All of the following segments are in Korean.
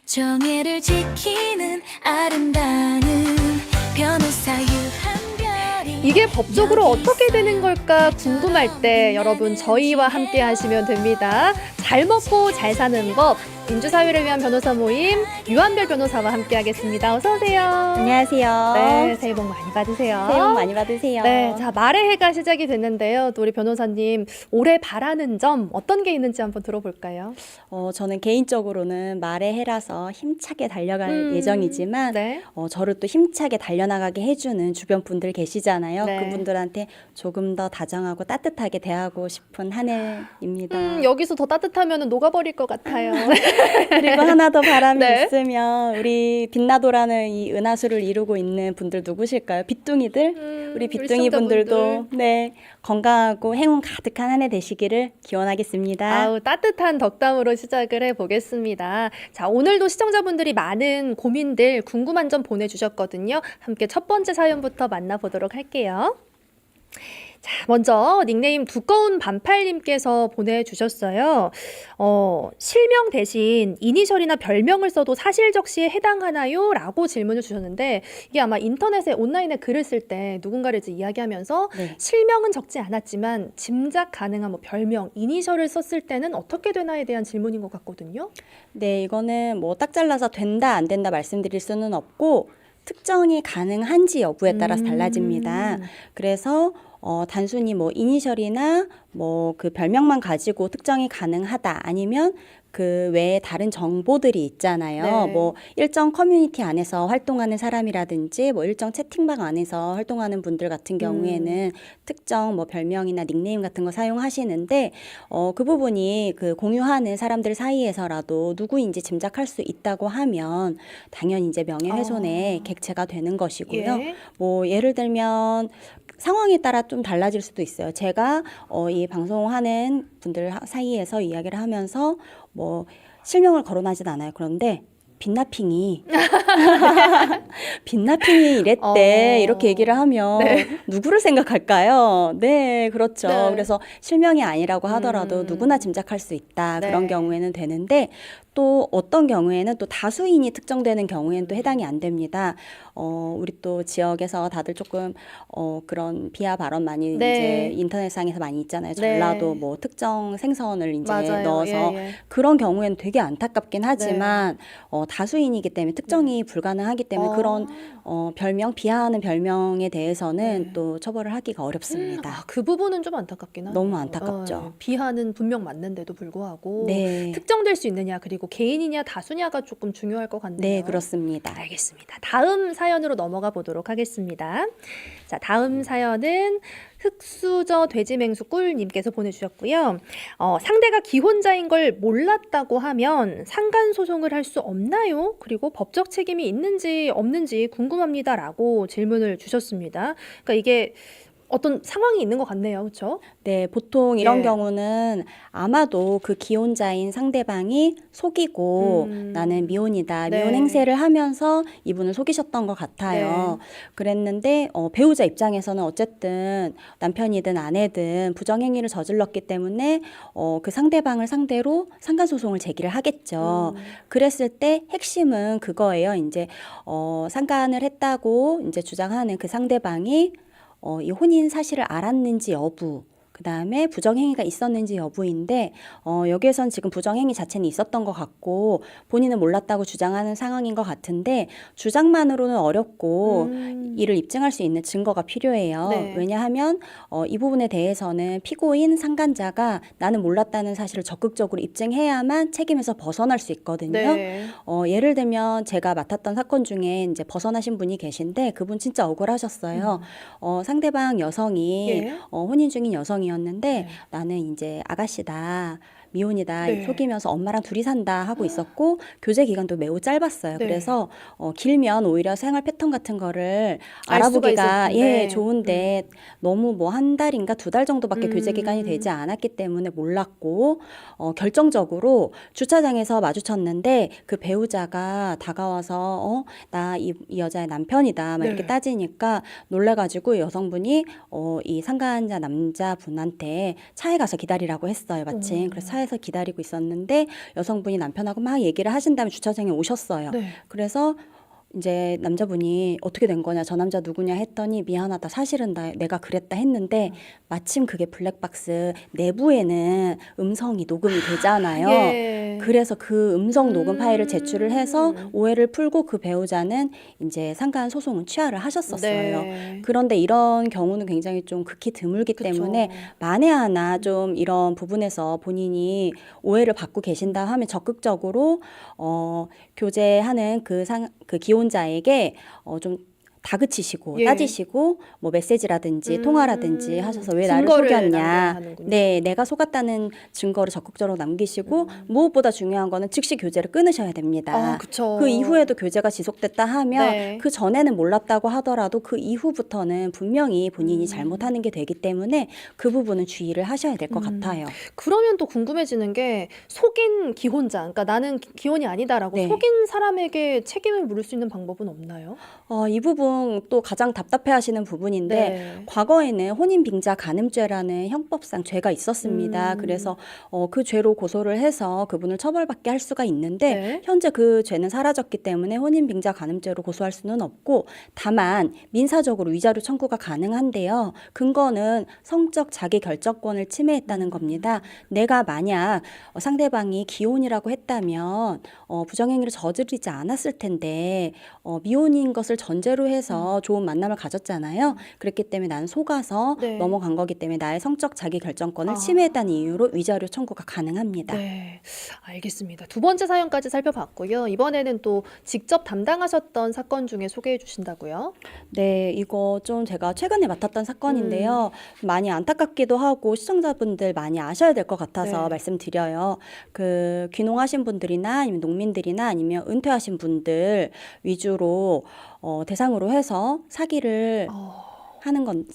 정의를 지키는 아름다운 변호사 유한별이 이게 법적으로 어떻게 되는 걸까 궁금할 때 여러분 저희와 함께 하시면 됩니다. 잘 먹고 잘 사는 법, 민주사회를 위한 변호사 모임 유한별 변호사와 함께 하겠습니다. 어서 오세요. 안녕하세요. 네, 새해 복 많이 받으세요. 새해 복 많이 받으세요. 네, 자 말의 해가 시작이 됐는데요. 또 우리 변호사님 올해 바라는 점 어떤 게 있는지 한번 들어볼까요? 저는 개인적으로는 말의 해라서 힘차게 달려갈 예정이지만 네. 저를 또 힘차게 달려나가게 해주는 주변 분들 계시잖아요. 네. 그분들한테 조금 더 다정하고 따뜻하게 대하고 싶은 한 해입니다. 여기서 더 따뜻하면 녹아버릴 것 같아요. 그리고 하나 더 바람이 네. 있으면 우리 빛나도라는 이 은하수를 이루고 있는 분들 누구실까요? 빗둥이들? 우리 빗둥이 분들도 네, 건강하고 행운 가득한 한 해 되시기를 기원하겠습니다. 아우, 따뜻한 덕담으로 시작을 해보겠습니다. 자, 오늘도 시청자분들이 많은 고민들, 궁금한 점 보내주셨거든요. 함께 첫 번째 사연부터 만나보도록 할게요. 자, 먼저 닉네임 두꺼운 반팔님께서 보내주셨어요. 실명 대신 이니셜이나 별명을 써도 사실적시에 해당하나요? 라고 질문을 주셨는데 이게 아마 인터넷에 온라인에 글을 쓸 때 누군가를 이제 이야기하면서 네. 실명은 적지 않았지만 짐작 가능한 뭐 별명, 이니셜을 썼을 때는 어떻게 되나에 대한 질문인 것 같거든요. 네, 이거는 뭐 딱 잘라서 된다, 안 된다 말씀드릴 수는 없고 특정이 가능한지 여부에 따라서 달라집니다. 그래서 단순히 뭐 이니셜이나 뭐 그 별명만 가지고 특정이 가능하다 아니면 그 외에 다른 정보들이 있잖아요. 네. 뭐 일정 커뮤니티 안에서 활동하는 사람이라든지 뭐 일정 채팅방 안에서 활동하는 분들 같은 경우에는 특정 뭐 별명이나 닉네임 같은 거 사용하시는데 그 부분이 그 공유하는 사람들 사이에서라도 누구인지 짐작할 수 있다고 하면 당연히 이제 명예훼손의 객체가 되는 것이고요. 예. 뭐 예를 들면 상황에 따라 좀 달라질 수도 있어요. 제가 이 방송하는 분들 사이에서 이야기를 하면서 뭐 실명을 거론하진 않아요. 그런데 빛나핑이 빛나핑이 이랬대 이렇게 얘기를 하면 누구를 생각할까요? 네, 그렇죠. 네. 그래서 실명이 아니라고 하더라도 누구나 짐작할 수 있다. 그런 네. 경우에는 되는데 또 어떤 경우에는 또 다수인이 특정되는 경우에는 또 해당이 안 됩니다. 우리 또 지역에서 다들 조금 그런 비하 발언 많이 네. 이제 인터넷상에서 많이 있잖아요. 전라도 뭐 특정 생선을 이제 맞아요. 넣어서 예, 예. 그런 경우에는 되게 안타깝긴 하지만 다수인이기 때문에 특정이 불가능하기 때문에 그런 별명 비하하는 별명에 대해서는 또 처벌을 하기가 어렵습니다. 아, 그 부분은 좀 안타깝긴 하네요. 너무 안타깝죠. 비하는 분명 맞는데도 불구하고 네. 특정될 수 있느냐 그리고 개인이냐 다수냐가 조금 중요할 것 같네요. 네, 그렇습니다. 알겠습니다. 다음 사연으로 넘어가 보도록 하겠습니다. 자, 다음 사연은 흑수저 돼지맹수 꿀님께서 보내주셨고요. 상대가 기혼자인 걸 몰랐다고 하면 상간 소송을 할 수 없나요? 그리고 법적 책임이 있는지 없는지 궁금합니다라고 질문을 주셨습니다. 그러니까 이게 어떤 상황이 있는 것 같네요, 그렇죠? 네, 보통 이런 예. 경우는 아마도 그 기혼자인 상대방이 속이고 나는 미혼이다, 네. 미혼 행세를 하면서 이분을 속이셨던 것 같아요. 그랬는데 배우자 입장에서는 어쨌든 남편이든 아내든 부정행위를 저질렀기 때문에 그 상대방을 상대로 상간소송을 제기를 하겠죠. 그랬을 때 핵심은 그거예요. 이제 상간을 했다고 이제 주장하는 그 상대방이 이 혼인 사실을 알았는지 여부, 그 다음에 부정행위가 있었는지 여부인데 여기에선 지금 부정행위 자체는 있었던 것 같고 본인은 몰랐다고 주장하는 상황인 것 같은데 주장만으로는 어렵고 이를 입증할 수 있는 증거가 필요해요. 네. 왜냐하면 이 부분에 대해서는 피고인 상간자가 나는 몰랐다는 사실을 적극적으로 입증해야만 책임에서 벗어날 수 있거든요. 네. 예를 들면 제가 맡았던 사건 중에 이제 벗어나신 분이 계신데 그분 진짜 억울하셨어요. 상대방 여성이 예. 혼인 중인 여성이었는데 나는 이제 아가씨다. 미혼이다 네. 속이면서 엄마랑 둘이 산다 하고 있었고 교제 기간도 매우 짧았어요. 네. 그래서 길면 오히려 생활 패턴 같은 거를 알 수가 알아보기가 있을 텐데. 좋은데 너무 뭐 한 달인가 두 달 정도밖에 교제 기간이 되지 않았기 때문에 몰랐고 결정적으로 주차장에서 마주쳤는데 그 배우자가 다가와서 나 이 여자의 남편이다 막 이렇게 네. 따지니까 놀래가지고 여성분이 이 상간자 남자분한테 차에 가서 기다리라고 했어요. 마침. 그래서 차에 차에서 기다리고 있었는데 여성분이 남편하고 막 얘기를 하신 다음에 주차장에 오셨어요. 네. 그래서 이제 남자분이 어떻게 된 거냐, 저 남자 누구냐 했더니 미안하다, 사실은 내가 그랬다 했는데 마침 그게 블랙박스 내부에는 음성이 녹음이 되잖아요. 예. 그래서 그 음성 녹음 파일을 제출을 해서 오해를 풀고 그 배우자는 이제 상가한 소송은 취하를 하셨었어요. 네. 그런데 이런 경우는 굉장히 좀 극히 드물기 그쵸. 때문에 만에 하나 좀 이런 부분에서 본인이 오해를 받고 계신다 하면 적극적으로 교제하는 그 기혼자에게 좀 다그치시고 예. 따지시고 뭐 메시지라든지 통화라든지 하셔서 왜 나를 증거를 속였냐. 남겨야 하는군요. 네, 내가 속았다는 증거를 적극적으로 남기시고 무엇보다 중요한 거는 즉시 교제를 끊으셔야 됩니다. 아, 그쵸. 그 이후에도 교제가 지속됐다 하면 네. 그 전에는 몰랐다고 하더라도 그 이후부터는 분명히 본인이 잘못하는 게 되기 때문에 그 부분은 주의를 하셔야 될 것 같아요. 그러면 또 궁금해지는 게 속인 기혼자, 그러니까 나는 기혼이 아니다라고 네. 속인 사람에게 책임을 물을 수 있는 방법은 없나요? 이 부분 또 가장 답답해하시는 부분인데 네. 과거에는 혼인빙자 간음죄라는 형법상 죄가 있었습니다. 그래서 그 죄로 고소를 해서 그분을 처벌받게 할 수가 있는데 네. 현재 그 죄는 사라졌기 때문에 혼인빙자 간음죄로 고소할 수는 없고 다만 민사적으로 위자료 청구가 가능한데요. 근거는 성적 자기 결정권을 침해했다는 겁니다. 내가 만약 상대방이 기혼이라고 했다면 부정행위를 저지르지 않았을 텐데 미혼인 것을 전제로 해서 좋은 만남을 가졌잖아요. 그랬기 때문에 나는 속아서 네. 넘어간 거기 때문에 나의 성적 자기 결정권을 아. 침해했다는 이유로 위자료 청구가 가능합니다. 네, 알겠습니다. 두 번째 사연까지 살펴봤고요. 이번에는 또 직접 담당하셨던 사건 중에 소개해 주신다고요? 네, 이거 좀 제가 최근에 맡았던 사건인데요. 많이 안타깝기도 하고 시청자분들 많이 아셔야 될 것 같아서 네. 말씀드려요. 그 귀농하신 분들이나 아니면 농민들이나 아니면 은퇴하신 분들 위주로 대상으로 해서 사기를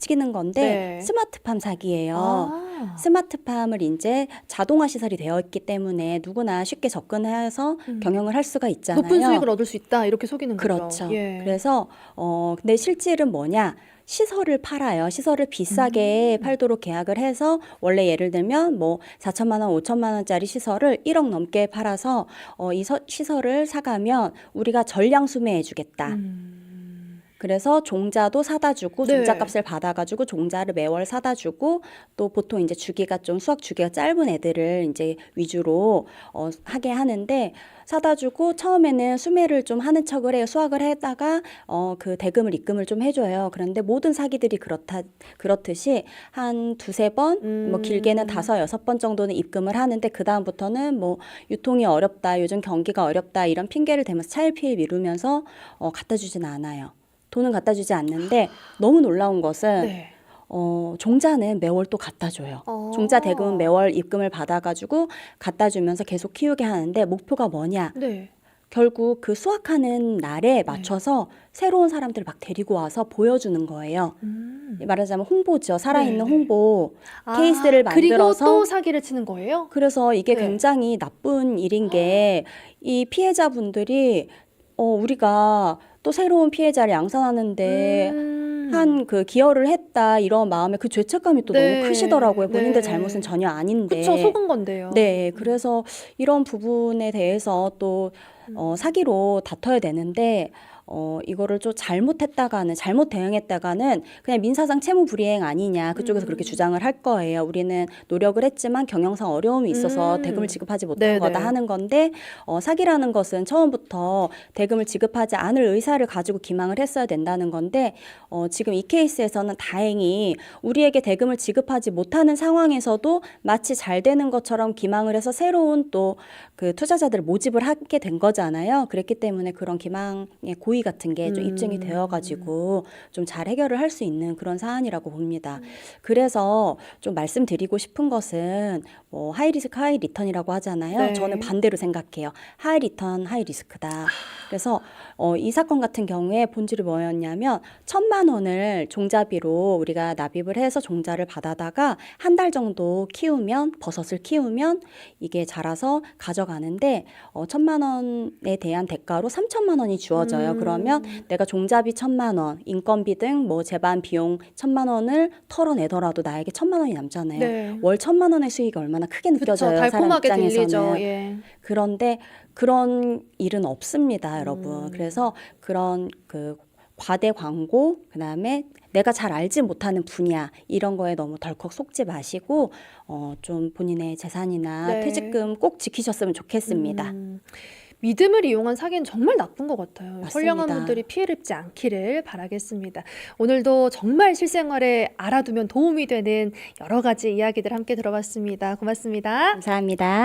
시키는 건데 네. 스마트팜 사기예요. 아. 스마트팜을 이제 자동화 시설이 되어 있기 때문에 누구나 쉽게 접근해서 경영을 할 수가 있잖아요. 높은 수익을 얻을 수 있다 이렇게 속이는 거죠. 그렇죠. 예. 그래서 근데 실질은 뭐냐? 시설을 팔아요. 시설을 비싸게 팔도록 계약을 해서 원래 예를 들면 뭐 4천만 원, 5천만 원짜리 시설을 1억 넘게 팔아서 이 시설을 사가면 우리가 전량 수매해 주겠다. 그래서 종자도 사다 주고 네. 종자값을 받아가지고 종자를 매월 사다 주고 또 보통 이제 주기가 좀 수확 주기가 짧은 애들을 이제 위주로 하게 하는데 사다 주고 처음에는 수매를 좀 하는 척을 해요. 수확을 했다가 그 대금을 입금을 좀 해줘요. 그런데 모든 사기들이 그렇듯이 한 두세 번, 뭐 길게는 5, 6번 정도는 입금을 하는데 그 다음부터는 뭐 유통이 어렵다, 요즘 경기가 어렵다 이런 핑계를 대면서 차일피일 미루면서 갖다 주진 않아요. 돈은 갖다 주지 않는데 너무 놀라운 것은 네. 종자는 매월 또 갖다 줘요. 종자 대금은 매월 입금을 받아가지고 갖다 주면서 계속 키우게 하는데 목표가 뭐냐? 네. 결국 그 수확하는 날에 맞춰서 새로운 사람들을 막 데리고 와서 보여주는 거예요. 말하자면 홍보죠. 살아있는 네. 홍보 케이스를 그리고 만들어서 또 사기를 치는 거예요? 그래서 이게 네. 굉장히 나쁜 일인 게 이 피해자분들이 우리가 또 새로운 피해자를 양산하는데 한 그 기여를 했다 이런 마음에 그 죄책감이 또 네. 너무 크시더라고요. 본인들 네. 잘못은 전혀 아닌데. 그쵸, 속은 건데요. 네, 그래서 이런 부분에 대해서 또 사기로 다퉈야 되는데 이거를 좀 잘못했다가는 잘못 대응했다가는 그냥 민사상 채무불이행 아니냐 그쪽에서 그렇게 주장을 할 거예요. 우리는 노력을 했지만 경영상 어려움이 있어서 대금을 지급하지 못한 네네. 거다 하는 건데 사기라는 것은 처음부터 대금을 지급하지 않을 의사를 가지고 기망을 했어야 된다는 건데 지금 이 케이스에서는 다행히 우리에게 대금을 지급하지 못하는 상황에서도 마치 잘 되는 것처럼 기망을 해서 새로운 또 그 투자자들을 모집을 하게 된 거잖아요. 그랬기 때문에 그런 기망의 고의 같은 게 좀 입증이 되어가지고 좀 잘 해결을 할 수 있는 그런 사안이라고 봅니다. 그래서 좀 말씀드리고 싶은 것은 뭐 하이 리스크 하이 리턴이라고 하잖아요. 네. 저는 반대로 생각해요. 하이 리턴 하이 리스크다. 그래서 이 사건 같은 경우에 본질이 뭐였냐면 1,000만 원을 종자비로 우리가 납입을 해서 종자를 받아다가 한 달 정도 키우면 버섯을 키우면 이게 자라서 가져가는데 1,000만 원에 대한 대가로 3,000만 원이 주어져요. 그러면 내가 종자비 1,000만 원, 인건비 등 뭐 제반 비용 1,000만 원을 털어내더라도 나에게 1,000만 원이 남잖아요. 네. 월 1,000만 원의 수익이 얼마나 크게 그쵸, 느껴져요. 사람 달콤하게 입장에서는. 들리죠. 예. 그런데 그런 일은 없습니다, 여러분. 그래서 그런 그 과대 광고, 그다음에 내가 잘 알지 못하는 분야 이런 거에 너무 덜컥 속지 마시고 좀 본인의 재산이나 네. 퇴직금 꼭 지키셨으면 좋겠습니다. 믿음을 이용한 사기는 정말 나쁜 것 같아요. 맞습니다. 선량한 분들이 피해를 입지 않기를 바라겠습니다. 오늘도 정말 실생활에 알아두면 도움이 되는 여러 가지 이야기들 함께 들어봤습니다. 고맙습니다. 감사합니다.